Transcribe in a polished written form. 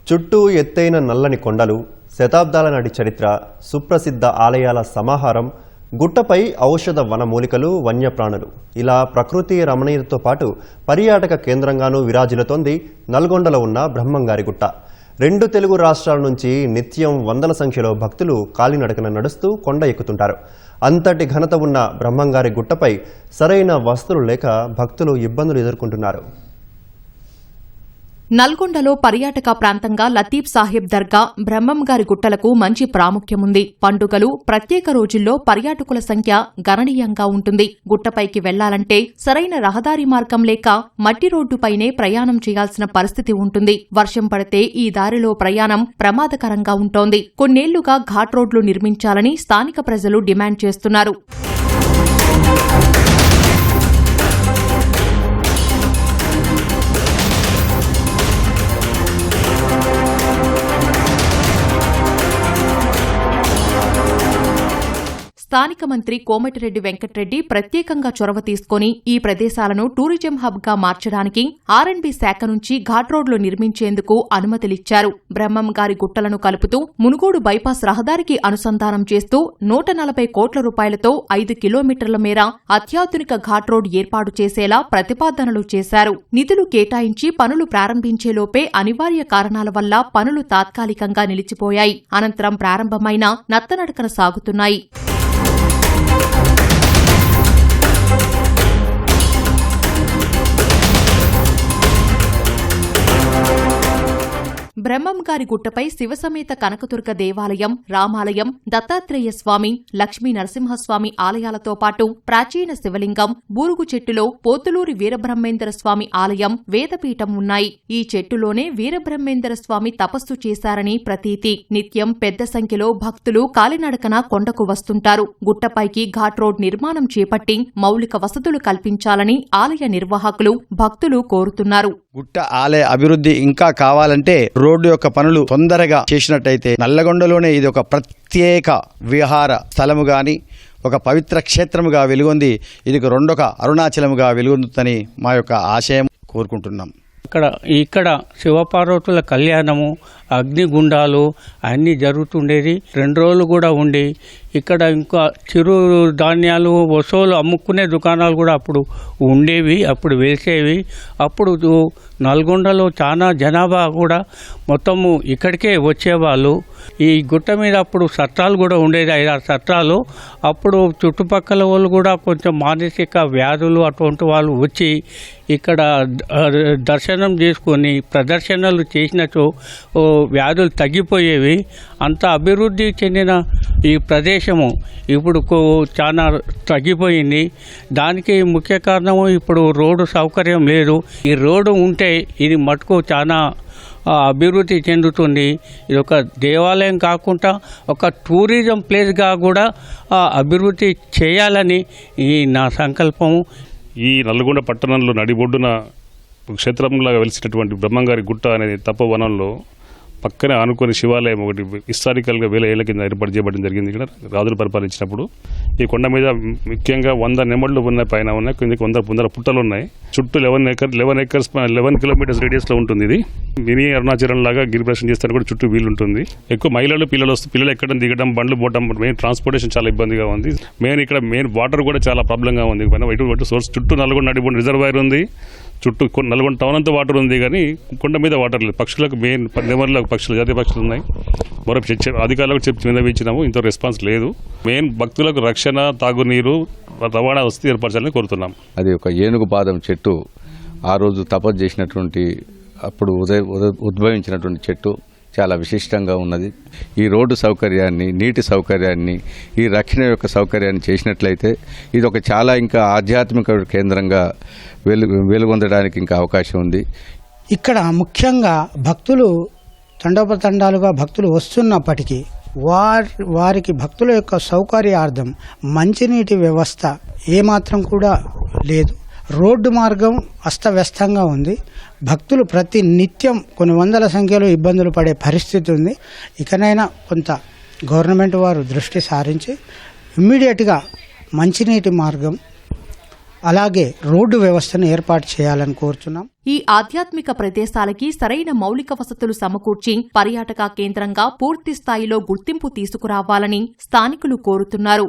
చుట్టూ ఎత్తైన నల్లని కొండలు, శతాబ్దాల నాటి చరిత్ర, సుప్రసిద్ధ ఆలయాల సమాహారం, గుట్టపై ఔషధ వనమూలికలు, వన్యప్రాణులు, ఇలా ప్రకృతి రమణీయతతో పాటు పర్యాటక కేంద్రంగానూ విరాజిల్లుతోంది నల్గొండలో ఉన్న బ్రహ్మంగారి గుట్ట. 2 తెలుగు రాష్ట్రాల నుంచి నిత్యం వందల సంఖ్యలో భక్తులు కాలినడకన నడుస్తూ కొండ ఎక్కుతుంటారు. అంతటి ఘనత ఉన్న బ్రహ్మంగారి గుట్టపై సరైన వసతులు లేక భక్తులు ఇబ్బందులు ఎదుర్కొంటున్నారు. నల్గొండలో పర్యాటక ప్రాంతంగా లతీఫ్ సాహెబ్ దర్గా, బ్రహ్మంగారి గుట్టలకు మంచి ప్రాముఖ్యముంది. పండుగలు, ప్రత్యేక రోజుల్లో పర్యాటకుల సంఖ్య గణనీయంగా ఉంటుంది. గుట్టపైకి వెళ్లాలంటే సరైన రహదారి మార్గం లేక మట్టి రోడ్డుపైనే ప్రయాణం చేయాల్సిన పరిస్థితి ఉంటుంది. వర్షం పడితే ఈ దారిలో ప్రయాణం ప్రమాదకరంగా ఉంటోంది. కొన్నేళ్లుగా ఘాట్ రోడ్లు నిర్మించాలని స్థానిక ప్రజలు డిమాండ్ చేస్తున్నారు. స్థానిక మంత్రి కోమటిరెడ్డి వెంకటరెడ్డి ప్రత్యేకంగా చొరవ తీసుకుని ఈ ప్రదేశాలను టూరిజం హబ్ గా మార్చడానికి R&B శాఖ నుంచి ఘాట్ రోడ్లు నిర్మించేందుకు అనుమతులిచ్చారు. బ్రహ్మంగారి గుట్టలను కలుపుతూ మునుగోడు బైపాస్ రహదారికి అనుసంధానం చేస్తూ 140 కోట్ల రూపాయలతో 5 కిలోమీటర్ల మేర అత్యాధునిక ఘాట్ రోడ్ ఏర్పాటు చేసేలా ప్రతిపాదనలు చేశారు. నిధులు కేటాయించి పనులు ప్రారంభించేలోపే అనివార్య కారణాల వల్ల పనులు తాత్కాలికంగా నిలిచిపోయాయి. అనంతరం ప్రారంభమైన నత్తనడకన సాగుతున్నాయి. బ్రహ్మంగారి గుట్టపై శివసమేత కనకదుర్గ దేవాలయం, రామాలయం, దత్తాత్రేయ స్వామి, లక్ష్మీ నరసింహస్వామి ఆలయాలతో పాటు ప్రాచీన శివలింగం, బూరుగు చెట్టులో పోతులూరి వీరబ్రహ్మేంద్ర స్వామి ఆలయం, వేదపీఠం ఉన్నాయి. ఈ చెట్టులోనే వీరబ్రహ్మేంద్ర స్వామి తపస్సు చేశారని ప్రతీతి. నిత్యం పెద్ద సంఖ్యలో భక్తులు కాలినడకన కొండకు వస్తుంటారు. గుట్టపైకి ఘాట్ రోడ్ నిర్మాణం చేపట్టి మౌలిక వసతులు కల్పించాలని ఆలయ నిర్వాహకులు, భక్తులు కోరుతున్నారు. గుట్ట ఆలయ అభివృద్ధి ఇంకా కావాలంటే రోడ్డు యొక్క పనులు తొందరగా చేసినట్టయితే నల్లగొండలోనే ఇది ఒక ప్రత్యేక విహార స్థలము గాని, ఒక పవిత్ర క్షేత్రముగా వెలుగొంది. ఇది రెండొక అరుణాచలముగా వెలుగొందుతని మా యొక్క ఆశయం కోరుకుంటున్నాం. ఇక్కడ శివపార్వతుల కళ్యాణము, అగ్నిగుండాలు అన్నీ జరుగుతుండేది. 2 రోజులు కూడా ఉండి ఇక్కడ ఇంకా చిరు ధాన్యాలు, వస్తువులు అమ్ముకునే దుకాణాలు కూడా అప్పుడు ఉండేవి, అప్పుడు వెలిసేవి. అప్పుడు నల్గొండలో చాలా జనాభా కూడా మొత్తము ఇక్కడికే వచ్చేవాళ్ళు. ఈ గుట్ట మీద అప్పుడు సత్రాలు కూడా ఉండేది, 5-6 సత్రాలు. అప్పుడు చుట్టుపక్కల వాళ్ళు కూడా కొంచెం మానసిక వ్యాధులు అటువంటి వాళ్ళు వచ్చి ఇక్కడ దర్శనం చేసుకొని ప్రదర్శనలు చేసినచో వ్యాధులు తగ్గిపోయేవి. అంత అభివృద్ధి చెందిన ఈ ప్రదేశము ఇప్పుడు చాలా తగ్గిపోయింది. దానికి ముఖ్య కారణము ఇప్పుడు రోడ్డు సౌకర్యం లేదు. ఈ రోడ్డు ఉంటే ఇది మటుకు చాలా అభివృద్ధి చెందుతుంది. ఇది ఒక దేవాలయం కాకుండా ఒక టూరిజం ప్లేస్గా కూడా అభివృద్ధి చేయాలని ఈ నా సంకల్పము. ఈ నల్గొండ పట్టణంలో నడిబొడ్డున క్షేత్రంలాగా వెలిసినటువంటి బ్రహ్మంగారి గుట్ట అనేది తపోవనంలో పక్కనే ఆనుకొని శివాలయం ఒకటి హిస్టారికల్గా 1000 ఏళ్ల కింద ఏర్పాటు చేయబడడం జరిగింది. ఇక్కడ రాజులు పరిపాలించినప్పుడు ఈ కొండ మీద ముఖ్యంగా 100 నెమళ్ళు ఉన్నాయి, పైన ఉన్నాయి, కిందకి 100 పుట్టలు ఉన్నాయి. చుట్టూ 11 కిలోమీటర్స్ రేడియస్లో ఉంటుంది. ఇది మినీ అరుణాచలం లాగా గిరిప్రదక్షిణ చేస్తారు కూడా చుట్టూ వీలు ఉంటుంది. ఎక్కువ మహిళలు, పిల్లలు ఎక్కడం దిగడం, బండ్లు పోవడం, మెయిన్ ట్రాన్స్పోర్టేషన్ చాలా ఇబ్బందిగా ఉంది. మెయిన్ వాటర్ కూడా చాలా ప్రాబ్లంగా ఉంది. ఇటు సోర్స్ చుట్టూ నల్గొండ నడిబొండ రిజర్వాయర్ ఉంది. చుట్టూ నల్గొండ టౌన్ అంతా వాటర్ ఉంది, కానీ కొండ మీద వాటర్ లేదు. పక్షులకు మెయిన్ నెమర్లకు జాతీయ పక్షులు ఉన్నాయి. మరో అధికారులకు విన్నవించినాము, ఇంత రెస్పాన్స్ లేదు. మెయిన్ భక్తులకు రక్షణ, తాగునీరు, రవాణా వసతి ఏర్పరచాలని కోరుతున్నాం. అది ఒక ఏనుగు పాదం చెట్టు. ఆ రోజు తపస్సు చేసినటువంటి అప్పుడు ఉద్భవించినటువంటి చెట్టు చాలా విశిష్టంగా ఉన్నది. ఈ రోడ్డు సౌకర్యాన్ని, నీటి సౌకర్యాన్ని, ఈ రక్షణ యొక్క సౌకర్యాన్ని చేసినట్లయితే ఇది ఒక చాలా ఇంకా ఆధ్యాత్మిక కేంద్రంగా వెలుగొందడానికి ఇంకా అవకాశం ఉంది. ఇక్కడ ముఖ్యంగా భక్తులు తండోపతండాలుగా భక్తులు వస్తున్నప్పటికీ వారికి భక్తుల యొక్క సౌకర్యార్థం మంచినీటి వ్యవస్థ ఏమాత్రం కూడా లేదు. రోడ్డు మార్గం అస్తవ్యస్తంగా ఉంది. భక్తులు ప్రతి నిత్యం కొన్ని వందల సంఖ్యలో ఇబ్బందులు పడే పరిస్థితి ఉంది. ఇకనైనా కొంత గవర్నమెంట్ వారు దృష్టి సారించి ఇమ్మీడియట్గా మంచినీటి మార్గం అలాగే రోడ్డు వ్యవస్థను ఏర్పాటు చేయాలని కోరుతున్నాం. ఈ ఆధ్యాత్మిక ప్రదేశాలకి సరైన మౌలిక వసతులు సమకూర్చి పర్యాటక కేంద్రంగా పూర్తి స్థాయిలో గుర్తింపు తీసుకురావాలని స్థానికులు కోరుతున్నారు.